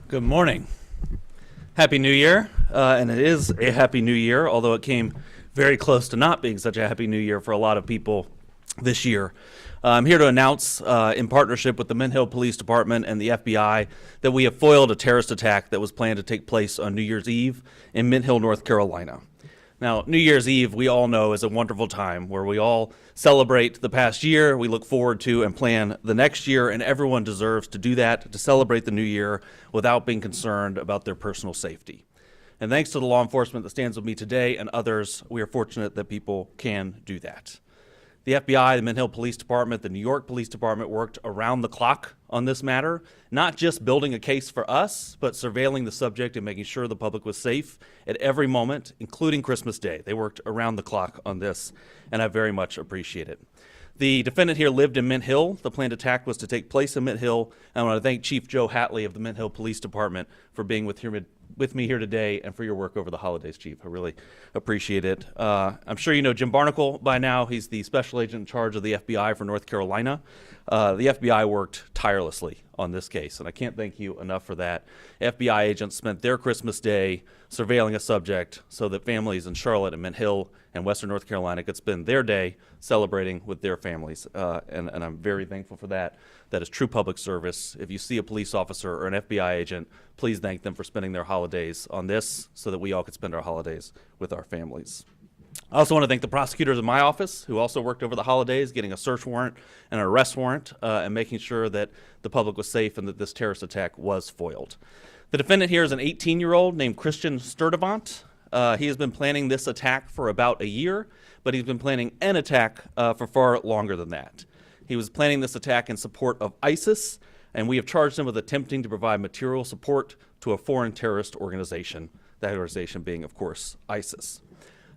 Good morning. Happy New Year, and it is a Happy New Year, although it came very close to not being such a Happy New Year for a lot of people this year. I'm here to announce, in partnership with the Mint Hill Police Department and the FBI, that we have foiled a terrorist attack that was planned to take place on New Year's Eve in Mint Hill, North Carolina. Now, New Year's Eve, we all know, is a wonderful time where we all celebrate the past year, we look forward to and plan the next year, and everyone deserves to do that, to celebrate the new year without being concerned about their personal safety. And thanks to the law enforcement that stands with me today and others, we are fortunate that people can do that. The FBI, the Mint Hill Police Department, the New York Police Department worked around the clock on this matter, not just building a case for us, but surveilling the subject and making sure the public was safe at every moment, including Christmas Day. They worked around the clock on this, and I very much appreciate it. The defendant here lived in Mint Hill. The planned attack was to take place in Mint Hill. And I want to thank Chief Joe Hatley of the Mint Hill Police Department for being with me here today and for your work over the holidays, Chief. I really appreciate it. I'm sure you know Jim Barnacle by now. He's the special agent in charge of the FBI for North Carolina. The FBI worked tirelessly on this case, and I can't thank you enough for that. FBI agents spent their Christmas Day surveilling a subject so that families in Charlotte and Mint Hill and Western North Carolina could spend their day celebrating with their families, and I'm very thankful for that. That is true public service. If you see a police officer or an FBI agent, please thank them for spending their holidays on this so that we all could spend our holidays with our families. I also want to thank the prosecutors in my office who also worked over the holidays getting a search warrant and an arrest warrant and making sure that the public was safe and that this terrorist attack was foiled. The defendant here is an 18-year-old named Christian Sturdivant. He has been planning this attack for about a year, but he's been planning an attack for far longer than that. He was planning this attack in support of ISIS, and we have charged him with attempting to provide material support to a foreign terrorist organization, that organization being, of course, ISIS.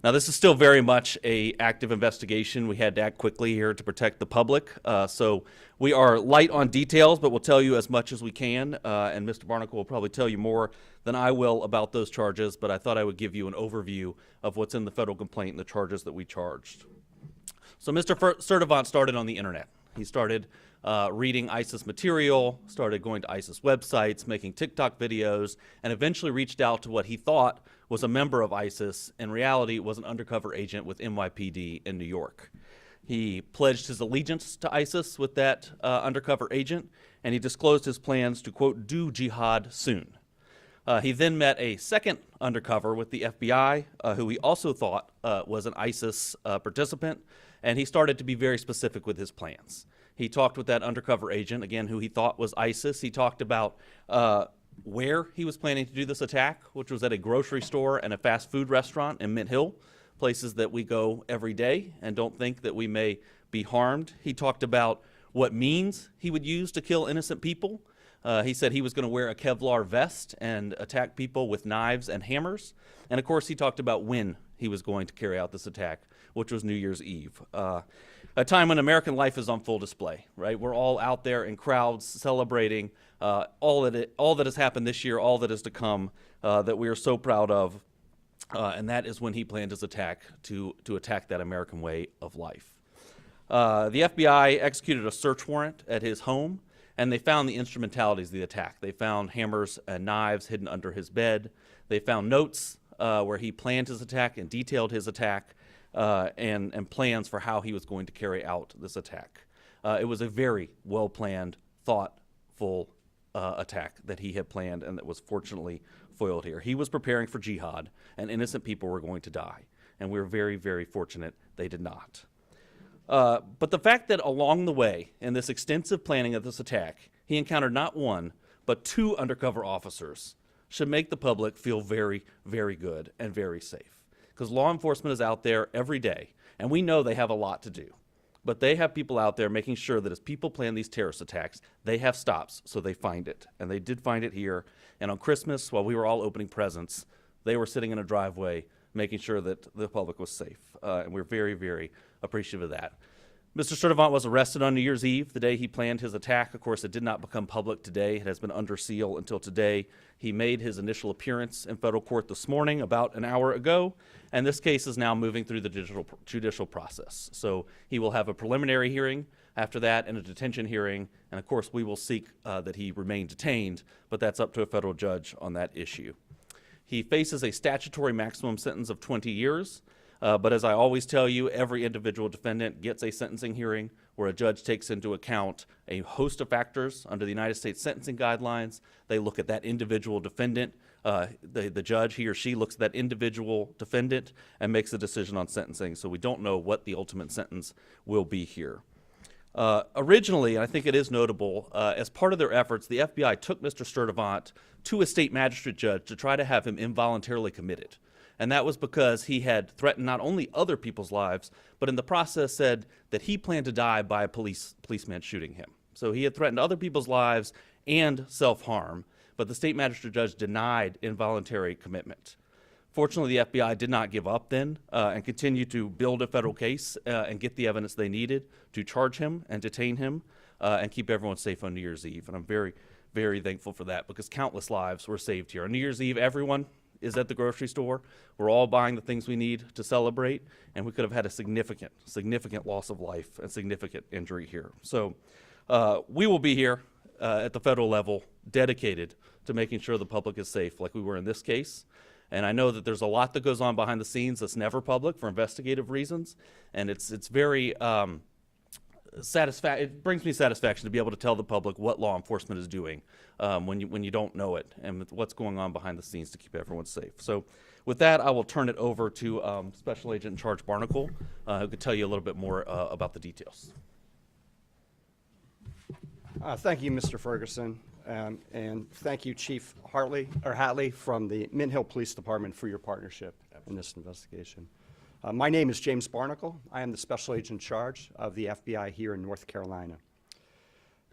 Now, this is still very much an active investigation. We had to act quickly here to protect the public. So we are light on details, but we'll tell you as much as we can. And Mr. Barnacle will probably tell you more than I will about those charges, but I thought I would give you an overview of what's in the federal complaint and the charges that we charged. So Mr. Sturdivant started on the internet. He started reading ISIS material, started going to ISIS websites, making TikTok videos, and eventually reached out to what he thought was a member of ISIS. In reality, was an undercover agent with NYPD in New York. He pledged his allegiance to ISIS with that undercover agent, and he disclosed his plans to, quote, do jihad soon. He then met a second undercover with the FBI, who he also thought was an ISIS participant, and he started to be very specific with his plans. He talked with that undercover agent, again, who he thought was ISIS. He talked about where he was planning to do this attack, which was at a grocery store and a fast food restaurant in Mint Hill, places that we go every day and don't think that we may be harmed. He talked about what means he would use to kill innocent people. He said he was going to wear a Kevlar vest and attack people with knives and hammers. And of course, he talked about when he was going to carry out this attack, which was New Year's Eve. A time when American life is on full display, right? We're all out there in crowds celebrating all that has happened this year, all that is to come, that we are so proud of. And that is when he planned his attack to attack that American way of life. The FBI executed a search warrant at his home, and they found the instrumentalities of the attack. They found hammers and knives hidden under his bed. They found notes where he planned his attack and detailed his attack and plans for how he was going to carry out this attack. It was a very well-planned, thoughtful attack that he had planned and that was fortunately foiled here. He was preparing for jihad, and innocent people were going to die. And we were very, very fortunate they did not. But the fact that along the way, in this extensive planning of this attack, he encountered not one, but two undercover officers should make the public feel very, very good and very safe. Because law enforcement is out there every day, and we know they have a lot to do. But they have people out there making sure that as people plan these terrorist attacks, they have stops so they find it. And they did find it here. And on Christmas, while we were all opening presents, they were sitting in a driveway making sure that the public was safe. And we're very, very appreciative of that. Mr. Sturdivant was arrested on New Year's Eve, the day he planned his attack. Of course, it did not become public today. It has been under seal until today. He made his initial appearance in federal court this morning, about an hour ago, and this case is now moving through the judicial process. So he will have a preliminary hearing After that, in a detention hearing, and of course we will seek that he remain detained, but that's up to a federal judge on that issue. He faces a statutory maximum sentence of 20 years, but as I always tell you, every individual defendant gets a sentencing hearing where a judge takes into account a host of factors under the United States sentencing guidelines. They look at that individual defendant. The judge, he or she, looks at that individual defendant and makes a decision on sentencing, so we don't know what the ultimate sentence will be here. Originally, and I think it is notable, as part of their efforts, the FBI took Mr. Sturdivant to a state magistrate judge to try to have him involuntarily committed. And that was because he had threatened not only other people's lives, but in the process said that he planned to die by a policeman shooting him. So he had threatened other people's lives and self-harm, but the state magistrate judge denied involuntary commitment. Fortunately, the FBI did not give up then and continued to build a federal case and get the evidence they needed to charge him and detain him and keep everyone safe on New Year's Eve. And I'm very, very thankful for that because countless lives were saved here. On New Year's Eve, everyone is at the grocery store. We're all buying the things we need to celebrate, and we could have had a significant loss of life and significant injury here. So we will be here at the federal level dedicated to making sure the public is safe like we were in this case. And I know that there's a lot that goes on behind the scenes that's never public for investigative reasons, and it's very it brings me satisfaction to be able to tell the public what law enforcement is doing when you don't know it and what's going on behind the scenes to keep everyone safe. So with that, I will turn it over to Special Agent in Charge Barnacle, who could tell you a little bit more about the details. Thank you, Mr. Ferguson, and thank you, Chief Hatley from the Mint Hill Police Department for your partnership in this investigation. My name is James Barnacle. I am the Special Agent in charge of the FBI here in North Carolina.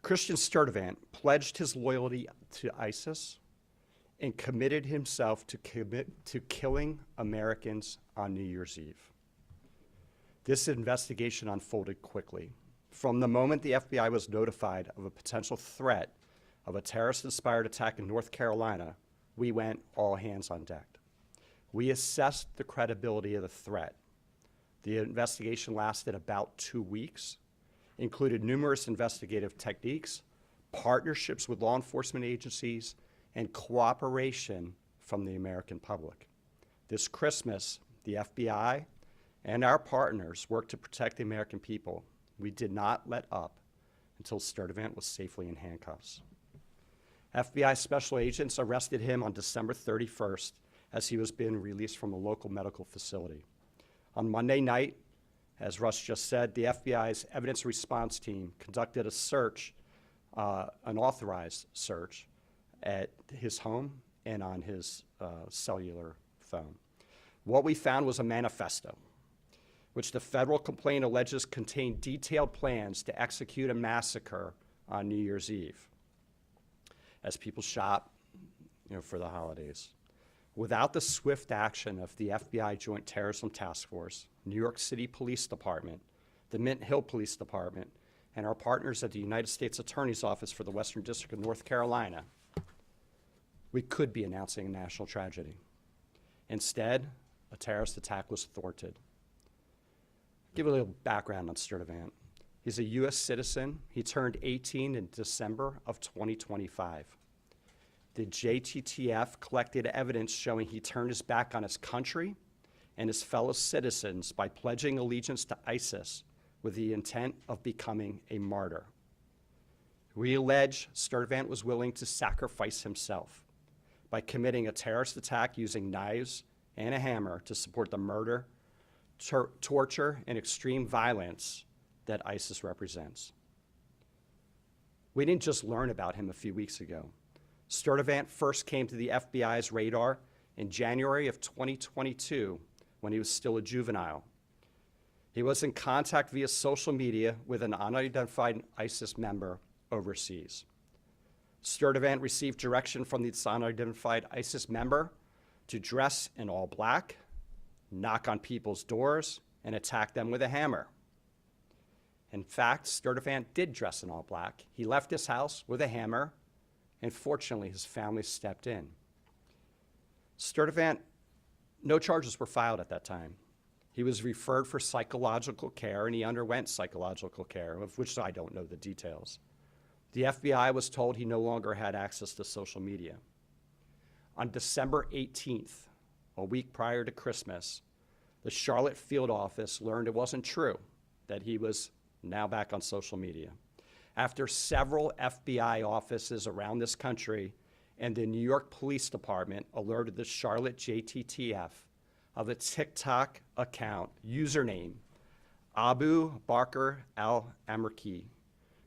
Christian Sturdivant pledged his loyalty to ISIS and committed himself to killing Americans on New Year's Eve. This investigation unfolded quickly. From the moment the FBI was notified of a potential threat of a terrorist-inspired attack in North Carolina, we went all hands on deck. We assessed the credibility of the threat. The investigation lasted about 2 weeks, included numerous investigative techniques, partnerships with law enforcement agencies, and cooperation from the American public. This Christmas, the FBI and our partners worked to protect the American people. We did not let up until Sturdivant was safely in handcuffs. FBI special agents arrested him on December 31st as he was being released from a local medical facility. On Monday night, as Russ just said, the FBI's evidence response team conducted a search, an authorized search, at his home and on his cellular phone. What we found was a manifesto, which the federal complaint alleges contained detailed plans to execute a massacre on New Year's Eve as people shop, for the holidays. Without the swift action of the FBI Joint Terrorism Task Force, New York City Police Department, the Mint Hill Police Department, and our partners at the United States Attorney's Office for the Western District of North Carolina, we could be announcing a national tragedy. Instead, a terrorist attack was thwarted. Give a little background on Sturdivant. He's a U.S. citizen. He turned 18 in December of 2025. The JTTF collected evidence showing he turned his back on his country and his fellow citizens by pledging allegiance to ISIS with the intent of becoming a martyr. We allege Sturdivant was willing to sacrifice himself by committing a terrorist attack using knives and a hammer to support the murder, torture, and extreme violence that ISIS represents. We didn't just learn about him a few weeks ago. Sturdivant first came to the FBI's radar in January of 2022 when he was still a juvenile. He was in contact via social media with an unidentified ISIS member overseas. Sturdivant received direction from this unidentified ISIS member to dress in all black, knock on people's doors, and attack them with a hammer. In fact, Sturdivant did dress in all black. He left his house with a hammer, and fortunately, his family stepped in. Sturdivant, no charges were filed at that time. He was referred for psychological care, and he underwent psychological care, of which I don't know the details. The FBI was told he no longer had access to social media. On December 18th, a week prior to Christmas, the Charlotte field office learned it wasn't true, that he was now back on social media. After several FBI offices around this country and the New York Police Department alerted the Charlotte JTTF of a TikTok account, username Abu Bakr al-Amerki,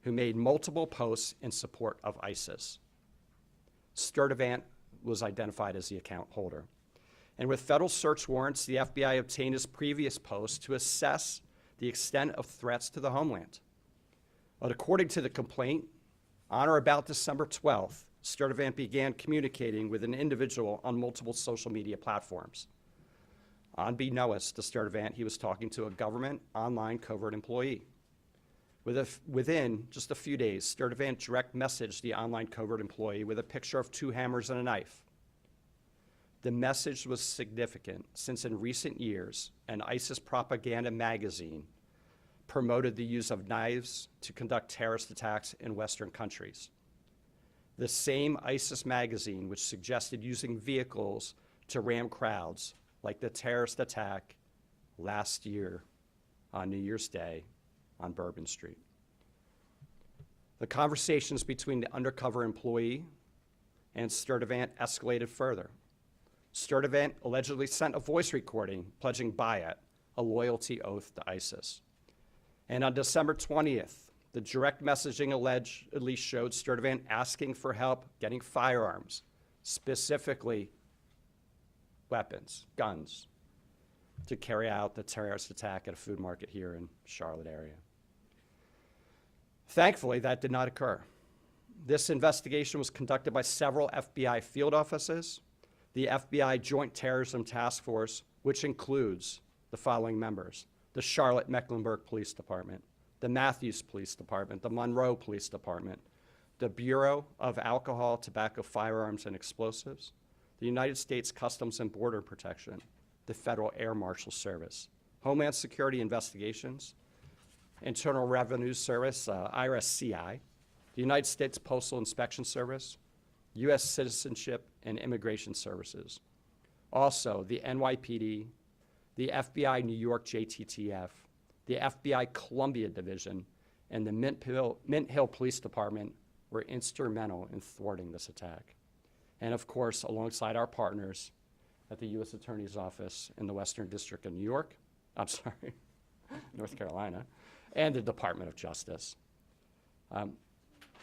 who made multiple posts in support of ISIS. Sturdivant was identified as the account holder. And with federal search warrants, the FBI obtained his previous posts to assess the extent of threats to the homeland. But according to the complaint, on or about December 12th, Sturdivant began communicating with an individual on multiple social media platforms. Unbeknownst to Sturdivant, he was talking to a government online covert employee. Within just a few days, Sturdivant direct messaged the online covert employee with a picture of 2 hammers and a knife. The message was significant since in recent years, an ISIS propaganda magazine promoted the use of knives to conduct terrorist attacks in Western countries. The same ISIS magazine which suggested using vehicles to ram crowds, like the terrorist attack last year on New Year's Day on Bourbon Street. The conversations between the undercover employee and Sturdivant escalated further. Sturdivant allegedly sent a voice recording pledging Bayat, a loyalty oath to ISIS. And on December 20th, the direct messaging allegedly showed Sturdivant asking for help getting firearms, specifically weapons, guns, to carry out the terrorist attack at a food market here in Charlotte area. Thankfully, that did not occur. This investigation was conducted by several FBI field offices, the FBI Joint Terrorism Task Force, which includes the following members: the Charlotte Mecklenburg Police Department, the Matthews Police Department, the Monroe Police Department, the Bureau of Alcohol, Tobacco, Firearms, and Explosives, the United States Customs and Border Protection, the Federal Air Marshal Service, Homeland Security Investigations, Internal Revenue Service, IRS-CI, the United States Postal Inspection Service, U.S. Citizenship and Immigration Services. Also, the NYPD, the FBI New York JTTF, the FBI Columbia Division, and the Mint Hill Police Department were instrumental in thwarting this attack. And of course, alongside our partners at the U.S. Attorney's Office in the Western District of North Carolina, and the Department of Justice.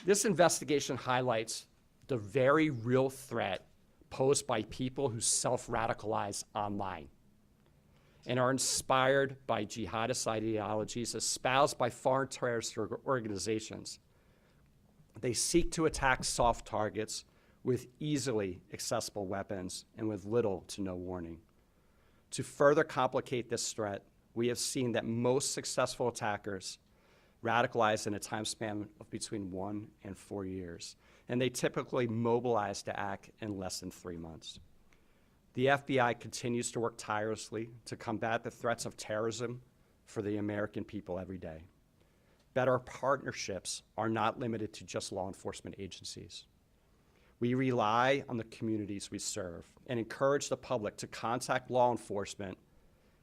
This investigation highlights the very real threat posed by people who self-radicalize online and are inspired by jihadist ideologies espoused by foreign terrorist organizations. They seek to attack soft targets with easily accessible weapons and with little to no warning. To further complicate this threat, we have seen that most successful attackers radicalize in a time span of between 1 and 4 years, and they typically mobilize to act in less than 3 months. The FBI continues to work tirelessly to combat the threats of terrorism for the American people every day. But our partnerships are not limited to just law enforcement agencies. We rely on the communities we serve and encourage the public to contact law enforcement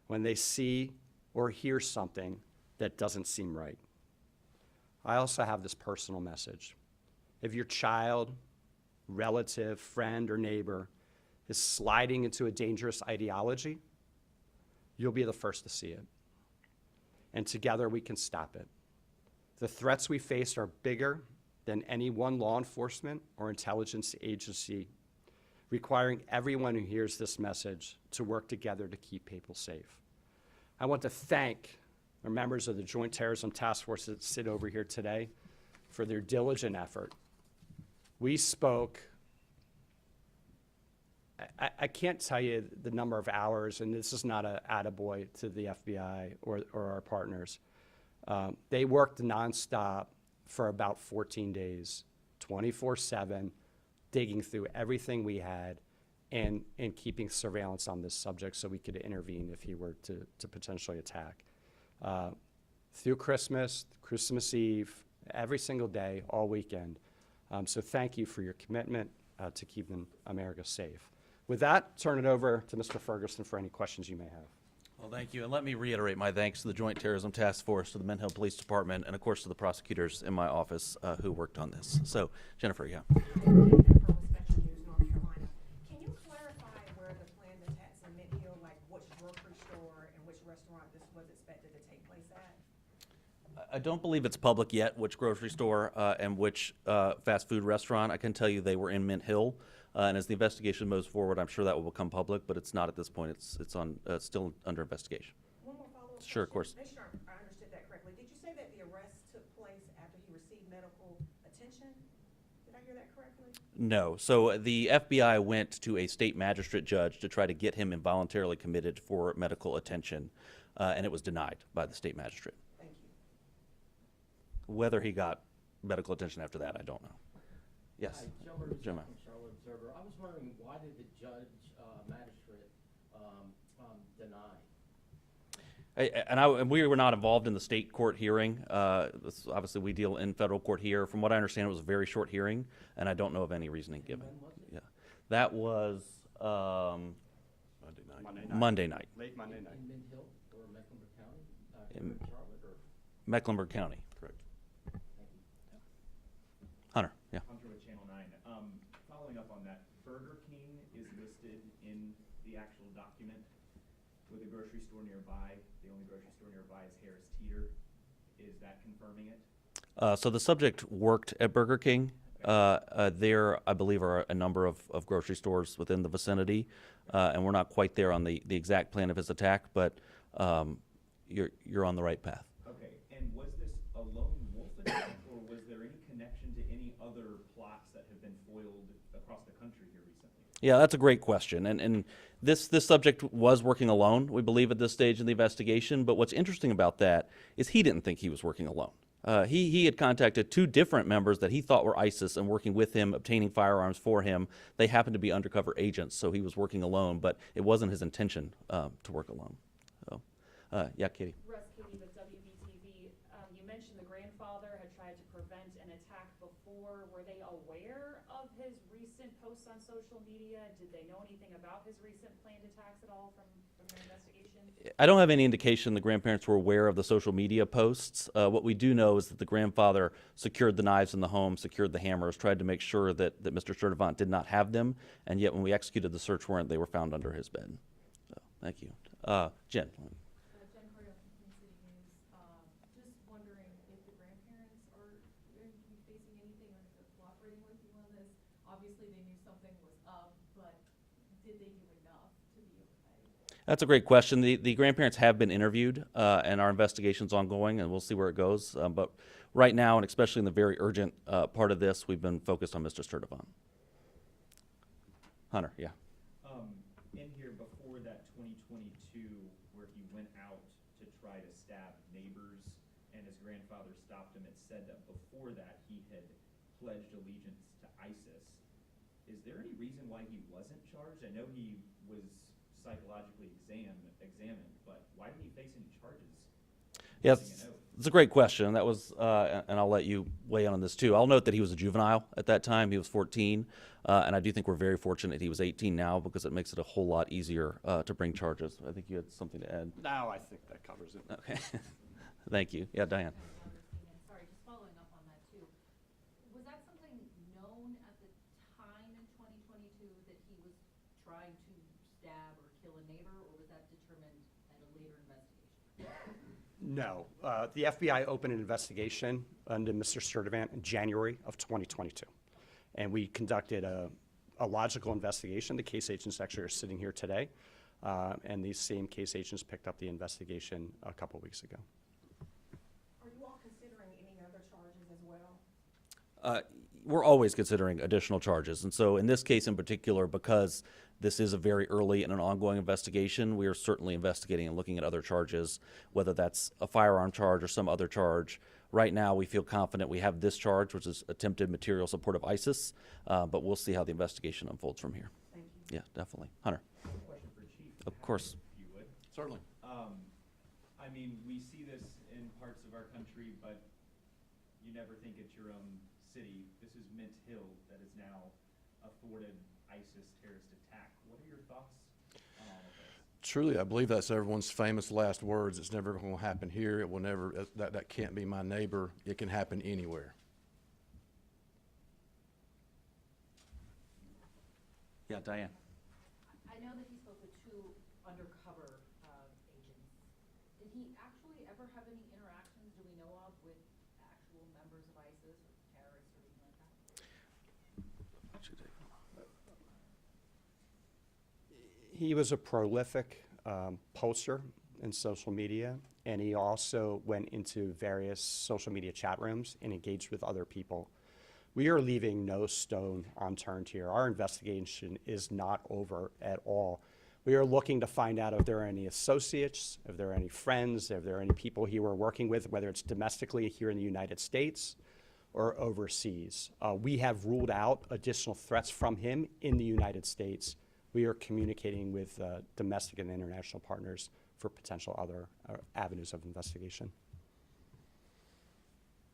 when they see or hear something that doesn't seem right. I also have this personal message. If your child, relative, friend, or neighbor is sliding into a dangerous ideology, you'll be the first to see it. And together we can stop it. The threats we face are bigger than any one law enforcement or intelligence agency, requiring everyone who hears this message to work together to keep people safe. I want to thank the members of the Joint Terrorism Task Force that sit over here today for their diligent effort. We spoke, I can't tell you the number of hours, and this is not an attaboy to the FBI or our partners. They worked nonstop for about 14 days, 24/7, digging through everything we had and keeping surveillance on this subject so we could intervene if he were to potentially attack. Through Christmas, Christmas Eve, every single day, all weekend. So thank you for your commitment to keeping America safe. With that, turn it over to Mr. Ferguson for any questions you may have. Well, thank you. And let me reiterate my thanks to the Joint Terrorism Task Force, to the Mint Hill Police Department, and of course to the prosecutors in my office who worked on this. So, Jennifer, yeah. From Spectrum News, North Carolina. Can you clarify where the planned attacks in Mint Hill, like which grocery store and which restaurant this was expected to take place at? I don't believe it's public yet which grocery store and which fast food restaurant. I can tell you they were in Mint Hill. And as the investigation moves forward, I'm sure that will become public, but it's not at this point. It's still under investigation. One more follow-up Sure, of course. question. Make sure I understood that correctly. Did you say that the arrest took place after he received medical attention? Did I hear that correctly? No. So the FBI went to a state magistrate judge to try to get him involuntarily committed for medical attention, and it was denied by the state magistrate. Thank you. Whether he got medical attention after that, I don't know. Yes. Hi, Joe Murray Jim. from Charlotte Observer. I was wondering, why did the judge, magistrate, deny? And we were not involved in the state court hearing. Obviously, we deal in federal court here. From what I understand, it was a very short hearing, and I don't know of any reasoning given. When was it? Yeah, that was Monday night, Late Monday night. In Mint Hill or Mecklenburg County? In- In Charlotte or? Mecklenburg County. Correct. Thank you. Hunter, yeah. Hunter with Channel 9. Following up on that, Burger King is listed in the actual document with a grocery store nearby. The only grocery store nearby is Harris Teeter. Is that confirming it? So the subject worked at Burger King. There, I believe, are a number of grocery stores within the vicinity, and we're not quite there on the exact plan of his attack, but you're on the right path. Okay, and was this a lone wolf attack, or was there any connection to any other plots that have been foiled across the country here recently? Yeah, that's a great question. And this subject was working alone, we believe, at this stage in the investigation. But what's interesting about that is he didn't think he was working alone. He had contacted two different members that he thought were ISIS and working with him, obtaining firearms for him. They happened to be undercover agents, so he was working alone, but it wasn't his intention to work alone. So, yeah, Katie. Russ Katie with WBTV. You mentioned the grandfather had tried to prevent an attack before. Were they aware of his recent posts on social media? Did they know anything about his recent planned attacks at all from their investigation? I don't have any indication the grandparents were aware of the social media posts. What we do know is that the grandfather secured the knives in the home, secured the hammers, tried to make sure that Mr. Sturdivant did not have them, and yet when we executed the search warrant, they were found under his bed. So, thank you. Jen. Jen Correa from Queen City News. Just wondering if the grandparents are going to be facing anything or if they're cooperating with you on this. Obviously, they knew something was up, but did they do enough to be okay? That's a great question. The grandparents have been interviewed, and our investigation's ongoing, and we'll see where it goes. But right now, and especially in the very urgent part of this, we've been focused on Mr. Sturdivant. Hunter, yeah. In here before that 2022, where he went out to try to stab neighbors and his grandfather stopped him, it said that before that he had pledged allegiance to ISIS. Is there any reason why he wasn't charged? I know he was psychologically examined, but why didn't he face any charges? Yes, it's a great question. That was, and I'll let you weigh in on this too. I'll note that he was a juvenile at that time. He was 14, and I do think we're very fortunate he was 18 now because it makes it a whole lot easier to bring charges. I think you had something to add. No, I think that covers it. Okay, thank you. Yeah, Diane. Sorry, just following up on that too. Was that something known at the time in 2022 that he was trying to stab or kill a neighbor, or was that determined at a later investigation? No. The FBI opened an investigation into Mr. Sturdivant in January of 2022. And we conducted a logical investigation. The case agents actually are sitting here today. And these same case agents picked up the investigation a couple weeks ago. Are you all considering any other charges as well? We're always considering additional charges. And so in this case in particular, because this is a very early and an ongoing investigation, we are certainly investigating and looking at other charges, whether that's a firearm charge or some other charge. Right now, we feel confident we have this charge, which is attempted material support of ISIS, but we'll see how the investigation unfolds from here. Thank you. Yeah, definitely. Hunter. Question for Chief. Of course. If you would. Certainly. I mean, we see this in parts of our country, but you never think it's your own city. This is Mint Hill that is now a thwarted ISIS terrorist attack. What are your thoughts on all of this? Truly, I believe that's everyone's famous last words. It's never going to happen here. It will never, that can't be my neighbor. It can happen anywhere. Yeah, Diane. I know that he spoke with two undercover agents. Did he actually ever have any interactions, do we know of, with actual members of ISIS or terrorists or anything like that? He was a prolific poster in social media, and he also went into various social media chat rooms and engaged with other people. We are leaving no stone unturned here. Our investigation is not over at all. We are looking to find out if there are any associates, if there are any friends, if there are any people he were working with, whether it's domestically here in the United States or overseas. We have ruled out additional threats from him in the United States. We are communicating with domestic and international partners for potential other avenues of investigation.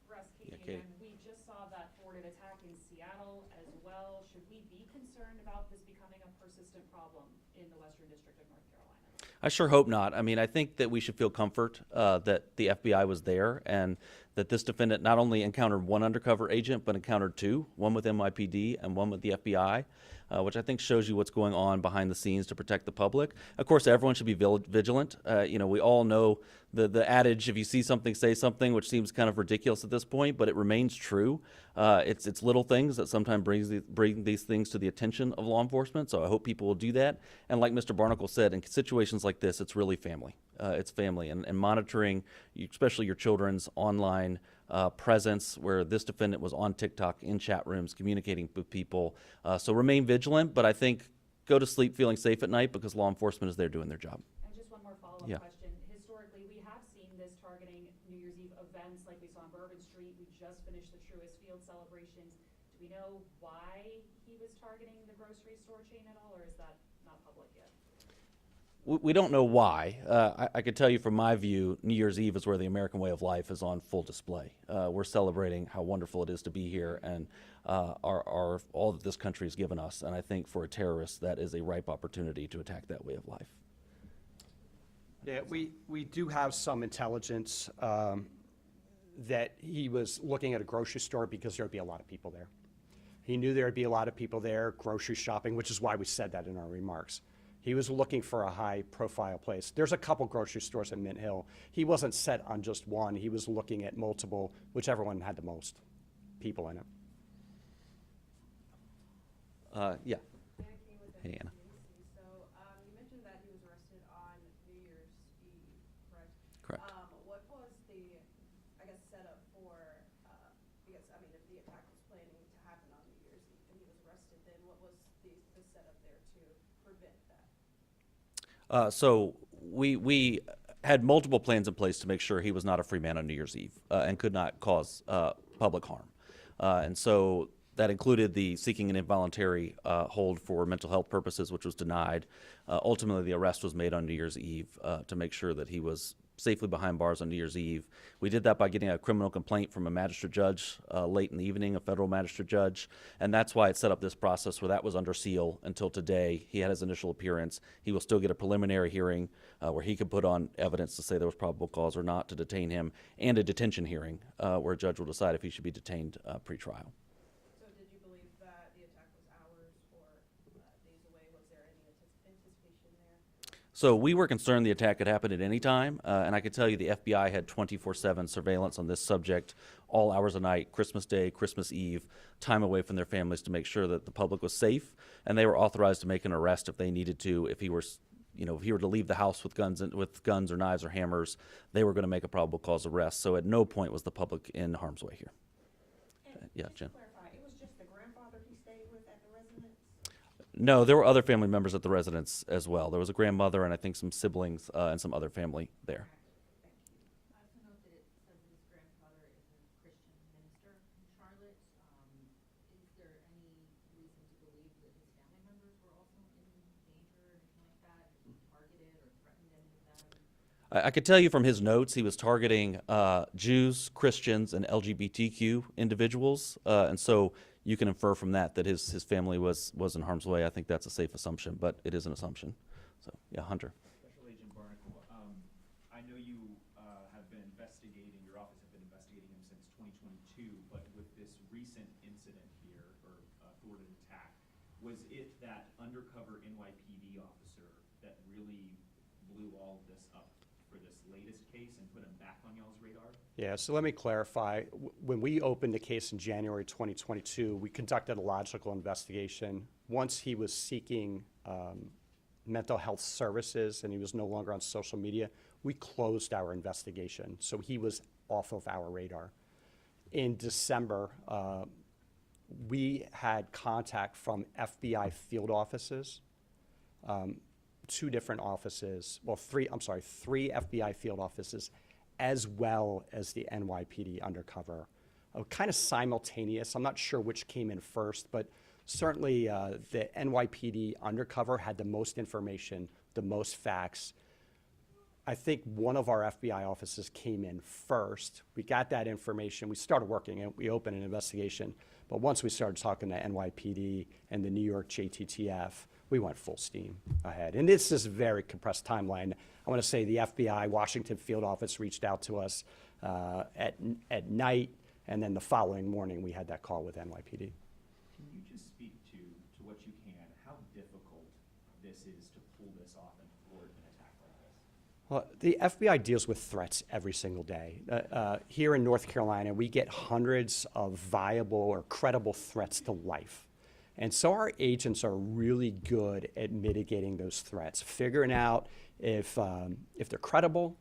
Russ, Katie, Yeah, Katie. again, we just saw that thwarted attack in Seattle as well. Should we be concerned about this becoming a persistent problem in the Western District of North Carolina? I sure hope not. I mean, I think that we should feel comfort that the FBI was there and that this defendant not only encountered one undercover agent, but encountered two, one with NYPD and one with the FBI, which I think shows you what's going on behind the scenes to protect the public. Of course, everyone should be vigilant. We all know the adage, if you see something, say something, which seems kind of ridiculous at this point, but it remains true. It's little things that sometimes bring these things to the attention of law enforcement, so I hope people will do that. And like Mr. Barnacle said, in situations like this, it's really family. It's family, and monitoring, especially your children's online presence, where this defendant was on TikTok in chat rooms communicating with people. So remain vigilant, but I think go to sleep feeling safe at night because law enforcement is there doing their job. And just one more follow-up Yeah. question. Historically, we have seen this targeting New Year's Eve events like we saw on Bourbon Street. We just finished the Truist Field celebrations. Do we know why he was targeting the grocery store chain at all, or is that not public yet? We don't know why. I could tell you from my view, New Year's Eve is where the American way of life is on full display. We're celebrating how wonderful it is to be here and all that this country has given us. And I think for a terrorist, that is a ripe opportunity to attack that way of life. Yeah, we do have some intelligence that he was looking at a grocery store because there would be a lot of people there. He knew there would be a lot of people there grocery shopping, which is why we said that in our remarks. He was looking for a high-profile place. There's a couple grocery stores in Mint Hill. He wasn't set on just one. He was looking at multiple, whichever one had the most people in it. Yeah. Anna came with Hey, Anna. WCNC. So you mentioned that he was arrested on New Year's Eve, correct? Correct. What was the, I guess, setup for, because, I mean, if the attack was planning to happen on New Year's Eve and he was arrested, then what was the setup there to prevent that? So we had multiple plans in place to make sure he was not a free man on New Year's Eve and could not cause public harm. And so that included the seeking an involuntary hold for mental health purposes, which was denied. Ultimately, the arrest was made on New Year's Eve to make sure that he was safely behind bars on New Year's Eve. We did that by getting a criminal complaint from a magistrate judge late in the evening, a federal magistrate judge, and that's why it set up this process where that was under seal until today. He had his initial appearance. He will still get a preliminary hearing where he could put on evidence to say there was probable cause or not to detain him, and a detention hearing where a judge will decide if he should be detained pre-trial. So did you believe that the attack was hours or days away? Was there any anticipation there? So we were concerned the attack could happen at any time, and I could tell you the FBI had 24/7 surveillance on this subject, all hours of night, Christmas Day, Christmas Eve, time away from their families to make sure that the public was safe, and they were authorized to make an arrest if they needed to. If he were, if he were to leave the house with guns or knives or hammers, they were going to make a probable cause arrest. So at no point was the public in harm's way here. And Yeah, just Jen. to clarify, it was just the grandfather he stayed with at the residence? No, there were other family members at the residence as well. There was a grandmother and I think some siblings and some other family there. I also note that it says that his grandfather is a Christian minister in Charlotte. Is there any reason to believe that his family members were also in I could tell you from his notes, he was targeting Jews, Christians, and LGBTQ individuals, and so you can infer from that that his family was in harm's way. I think that's a safe assumption, but it is an assumption. So, yeah, Hunter. Special Agent Barnacle, I know you have been investigating, your office have been investigating him since 2022, but with this recent incident here, or thwarted attack, was it that undercover NYPD officer that really blew all of this up for this latest case and put him back on y'all's radar? Yeah, so let me clarify. When we opened the case in January 2022, we conducted a logical investigation. Once he was seeking mental health services and he was no longer on social media, we closed our investigation. So he was off of our radar. In December, we had contact from FBI field offices, two different offices, well, three FBI field offices, as well as the NYPD Undercover. Kind of simultaneous. I'm not sure which came in first, but certainly the NYPD Undercover had the most information, the most facts. I think one of our FBI offices came in first. We got that information. We started working and we opened an investigation. But once we started talking to NYPD and the New York JTTF, we went full steam ahead. And this is a very compressed timeline. I want to say the FBI Washington field office reached out to us at night, and then the following morning we had that call with NYPD. Can you just speak to what you can, how difficult this is to pull this off and thwart an attack like this? Well, the FBI deals with threats every single day. Here in North Carolina, we get hundreds of viable or credible threats to life. And so our agents are really good at mitigating those threats, figuring out if they're credible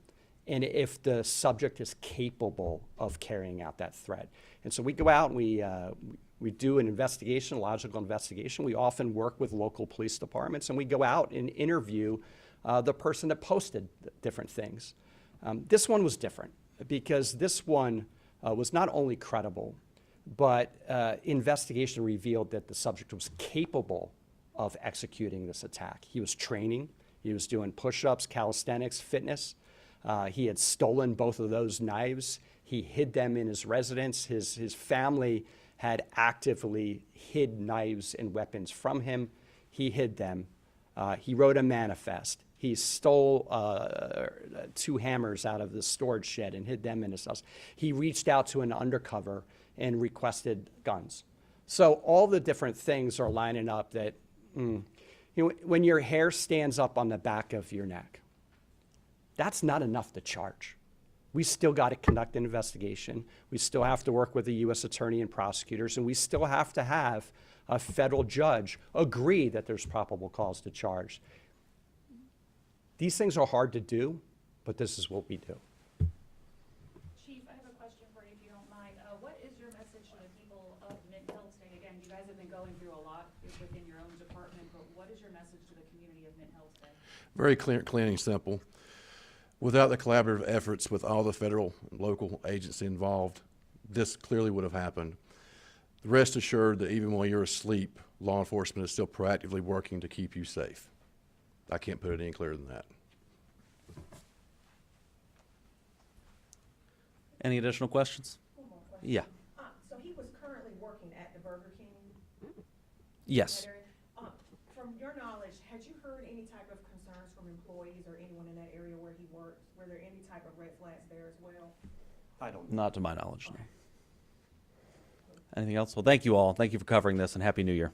and if the subject is capable of carrying out that threat. And so we go out and we do an investigation, a logical investigation. We often work with local police departments, and we go out and interview the person that posted different things. This one was different because this one was not only credible, but investigation revealed that the subject was capable of executing this attack. He was training, he was doing push-ups, calisthenics, fitness. He had stolen both of those knives. He hid them in his residence. His family had actively hid knives and weapons from him. He hid them. He wrote a manifest. He stole 2 hammers out of the storage shed and hid them in his house. He reached out to an undercover and requested guns. So all the different things are lining up that, when your hair stands up on the back of your neck, that's not enough to charge. We still got to conduct an investigation. We still have to work with the U.S. attorney and prosecutors, and we still have to have a federal judge agree that there's probable cause to charge. These things are hard to do, but this is what we do. Chief, I have a question for you, if you don't mind. What is your message to the people of Mint Hill today? Again, you guys have been going through a lot within your own department, but what is your message to the community of Mint Hill today? Very clean and simple. Without the collaborative efforts with all the federal and local agencies involved, this clearly would have happened. Rest assured that even while you're asleep, law enforcement is still proactively working to keep you safe. I can't put it any clearer than that. Any additional questions? One more question. Yeah. So he was currently working at the Burger King? Yes. that area. From your knowledge, had you heard any type of concerns from employees or anyone in that area where he worked? Were there any type of red flags there as well? I don't Not to my knowledge, no. Anything else? Well, thank you all. Thank you for covering this, and Happy New Year.